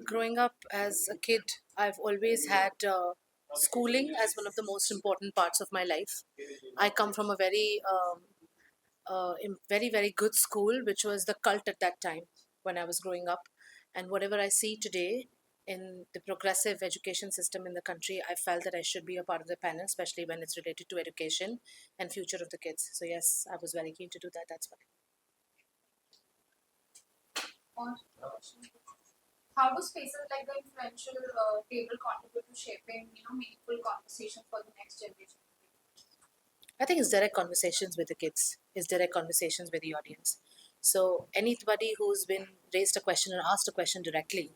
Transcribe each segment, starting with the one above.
Growing up as a kid, I've always had schooling as one of the most important parts of my life. I come from a very good school, which was the cult at that time when I was growing up. And whatever I see today in the progressive education system in the country, I felt that I should be a part of the panel, especially when it's related to education and future of the kids. So yes, I was very keen to do that. That's why. On how do spaces like the influential table contribute to shaping, meaningful conversation for the next generation? I think it's direct conversations with the kids, it's direct conversations with the audience. So anybody who's been raised a question or asked a question directly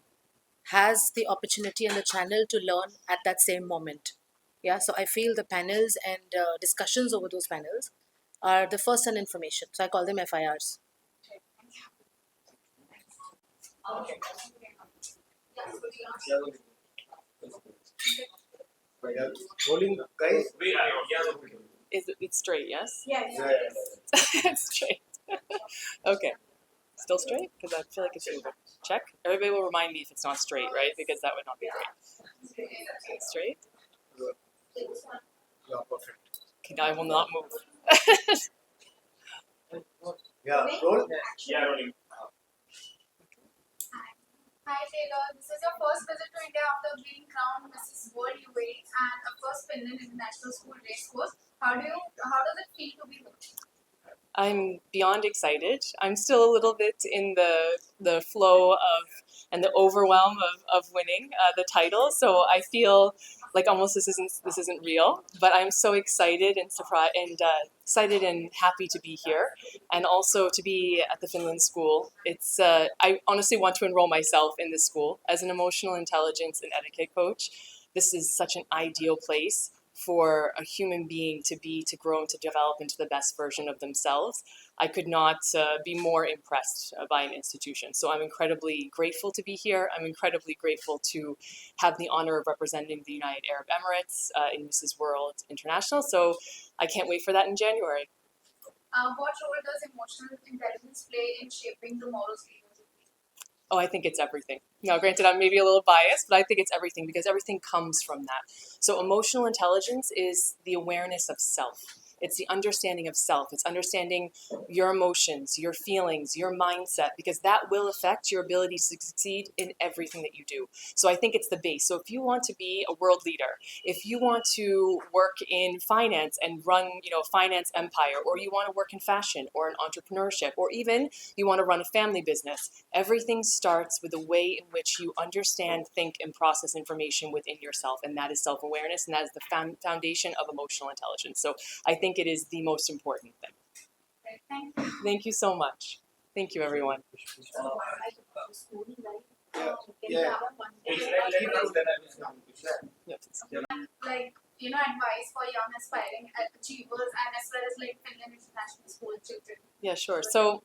has the opportunity and the channel to learn at that same moment. Yeah, so I feel the panels and discussions over those panels are the first hand information. So I call them FIRs. Rolling, guys. It's straight, yes? Yes. Yeah. It's straight. Okay. Still straight? Because I feel like it's moving. Check. Everybody will remind me if it's not straight, right? Because that would not be great. Straight? Yeah, perfect. Okay, now I will not move. Yeah, roll. Yeah, rolling. Hi Taylor, this is your first visit to India after being crowned Mrs. World UAE and of course Finland International School Race Course. How does it feel to be here? I'm beyond excited. I'm still a little bit in the flow of and the overwhelm of winning the title. So I feel like almost this isn't real. But I'm so excited and surprised and excited and happy to be here, and also to be at the Finland school. It's I honestly want to enroll myself in this school as an emotional intelligence and etiquette coach. This is such an ideal place for a human being to grow and to develop into the best version of themselves. I could not be more impressed by an institution. So I'm incredibly grateful to be here. I'm incredibly grateful to have the honor of representing the United Arab Emirates in Mrs. World International. So I can't wait for that in January. What role does emotional intelligence play in shaping the morals leaders? Oh, I think it's everything. Now, granted, I'm maybe a little biased, but I think it's everything because everything comes from that. So, emotional intelligence is the awareness of self. It's the understanding of self. It's understanding your emotions, your feelings, your mindset, because that will affect your ability to succeed in everything that you do. So, I think it's the base. So, if you want to be a world leader, if you want to work in finance and run, a finance empire, or you want to work in fashion or in entrepreneurship, or even you want to run a family business, everything starts with the way in which you understand, think, and process information within yourself, and that is self-awareness, and that is the foundation of emotional intelligence. So I think it is the most important thing. Right, thank you. Thank you so much. Thank you, everyone. Yeah. Like advice for young aspiring achievers and as well as like Finland International School children. Yeah, sure. So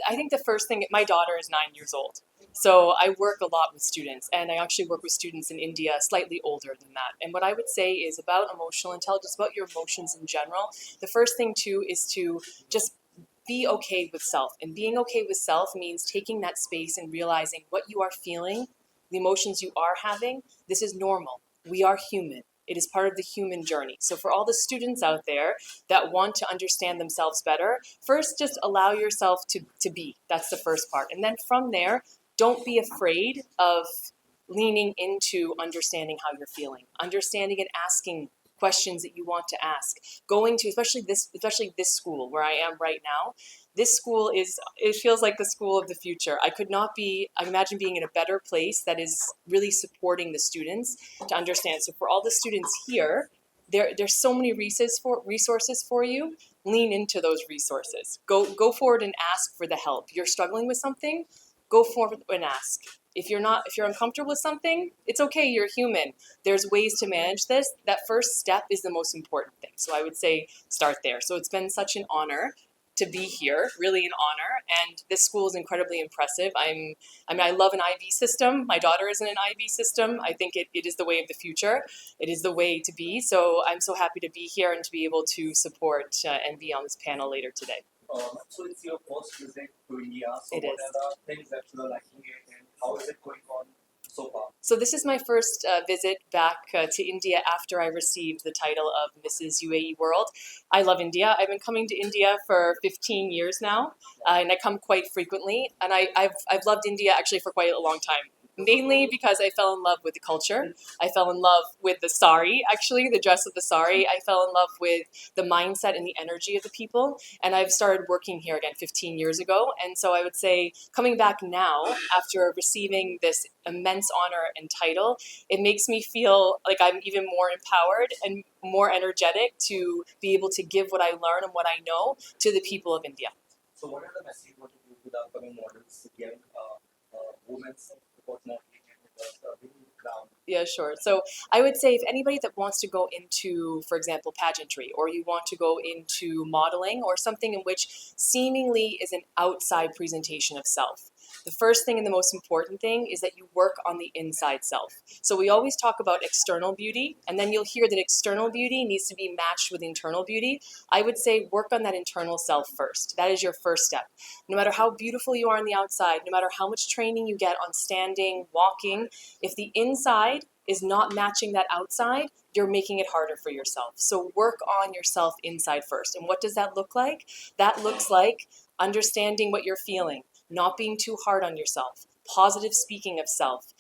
I think the first thing, my daughter is 9 years old. So I work a lot with students, and I actually work with students in India slightly older than that. And what I would say is about emotional intelligence, about your emotions in general. The first thing too is to just be okay with self. And being okay with self means taking that space and realizing what you are feeling, the emotions you are having. This is normal. We are human. It is part of the human journey. So for all the students out there that want to understand themselves better, first just allow yourself to be. That's the first part. And then from there, don't be afraid of leaning into understanding how you're feeling, understanding and asking questions that you want to ask, going to especially this school where I am right now. This school it feels like the school of the future. I imagine being in a better place that is really supporting the students to understand. So for all the students here, there's so many resources for you. Lean into those resources. Go forward and ask for the help. You're struggling with something, go forward and ask. If you're uncomfortable with something, it's okay, you're human. There's ways to manage this. That first step is the most important thing. So I would say start there. So it's been such an honor to be here, really an honor. And this school is incredibly impressive. I love an IB system. My daughter is in an IB system. I think it is the way of the future. It is the way to be. So I'm so happy to be here and to be able to support and be on this panel later today. So it's your first visit to India. So It what is. are the things that you are liking it, and how is it going on? so far? So this is my first visit back to India after I received the title of Mrs. UAE World. I love India. I've been coming to India for 15 years now, and I come quite frequently. And I've loved India actually for quite a long time. Mainly because I fell in love with the culture. I fell in love with the sari, actually, the dress of the sari. I fell in love with the mindset and the energy of the people. And I've started working here again 15 years ago. And so I would say coming back now after receiving this immense honor and title, it makes me feel like I'm even more empowered and more energetic to be able to give what I learn and what I know to the people of India. So what are the message you want to give to the upcoming models, young women's about modeling and winning the crown? Yeah, sure. So I would say if anybody that wants to go into, for example, pageantry, or you want to go into modeling or something in which seemingly is an outside presentation of self, the first thing and the most important thing is that you work on the inside self. So we always talk about external beauty, and then you'll hear that external beauty needs to be matched with internal beauty. I would say work on that internal self first. That is your first step. No matter how beautiful you are on the outside, no matter how much training you get on standing, walking, if the inside is not matching that outside, you're making it harder for yourself. So work on yourself inside first. And what does that look like? That looks like understanding what you're feeling, not being too hard on yourself, positive speaking of self,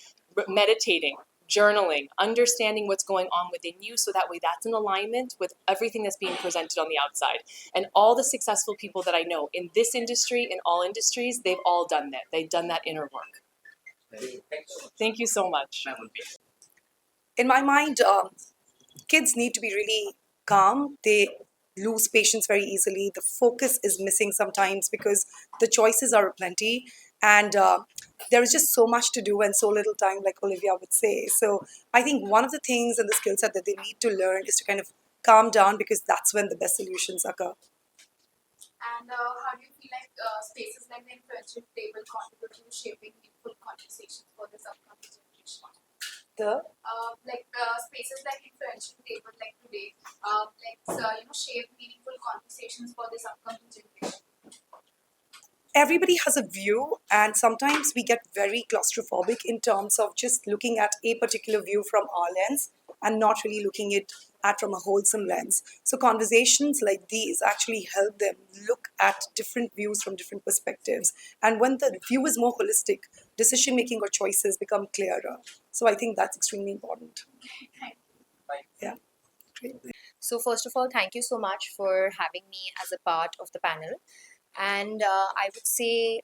meditating, journaling, understanding what's going on within you so that way that's in alignment with everything that's being presented on the outside. And all the successful people that I know in this industry, in all industries, they've all done that. They've done that inner work. Thank you so much. In my mind, kids need to be really calm. They lose patience very easily. The focus is missing sometimes because the choices are plenty, and there is just so much to do and so little time, like Olivia would say. So I think one of the things and the skill set that they need to learn is to kind of calm down, because that's when the best solutions occur. And how do you feel like spaces like the influential table contribute to shaping meaningful conversations for this upcoming generation? The Spaces like influential table like today, shape meaningful conversations for this upcoming generation. Everybody has a view, and sometimes we get very claustrophobic in terms of just looking at a particular view from our lens and not really looking it at from a wholesome lens. So conversations like these actually help them look at different views from different perspectives, and when the view is more holistic, decision making or choices become clearer. So I think that's extremely important. Yeah. Great. So, first of all, thank you so much for having me as a part of the panel. And I would say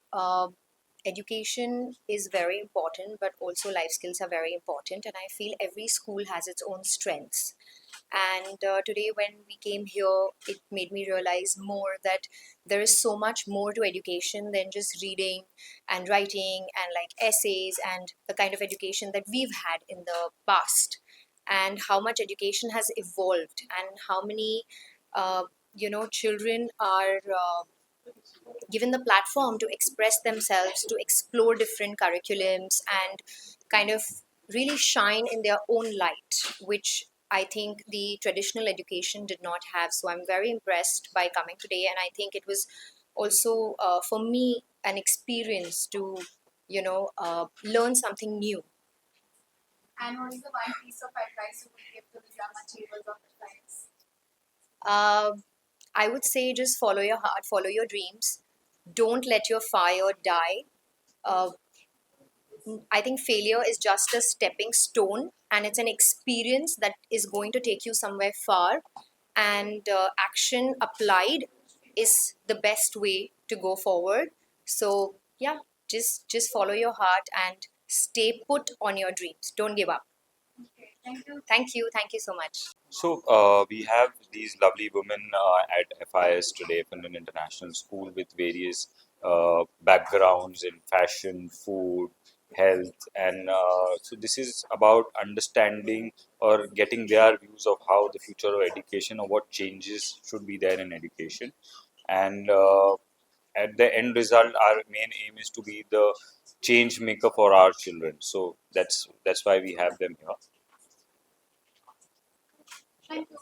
education is very important, but also life skills are very important. And I feel every school has its own strengths. And today, when we came here, it made me realize more that there is so much more to education than just reading and writing and like essays and the kind of education that we've had in the past, and how much education has evolved, and how many children are given the platform to express themselves, to explore different curriculums, and kind of really shine in their own light, which I think the traditional education did not have. So I'm very impressed by coming today, and I think it was also for me an experience to learn something new. And what is the one piece of advice you would give to the young achievers of the times? uh, I would say just follow your heart, follow your dreams, don't let your fire die. uh, I think failure is just a stepping stone, and it's an experience that is going to take you somewhere far. And action applied is the best way to go forward. So yeah, just follow your heart and stay put on your dreams. Don't give up. Okay, thank you. Thank you so much. So we have these lovely women at FIS today, Finland International School, with various backgrounds in fashion, food, health, and so this is about understanding or getting their views of how the future of education or what changes should be there in education. And at the end result, our main aim is to be the change maker for our children. So that's why we have them here. Thank you.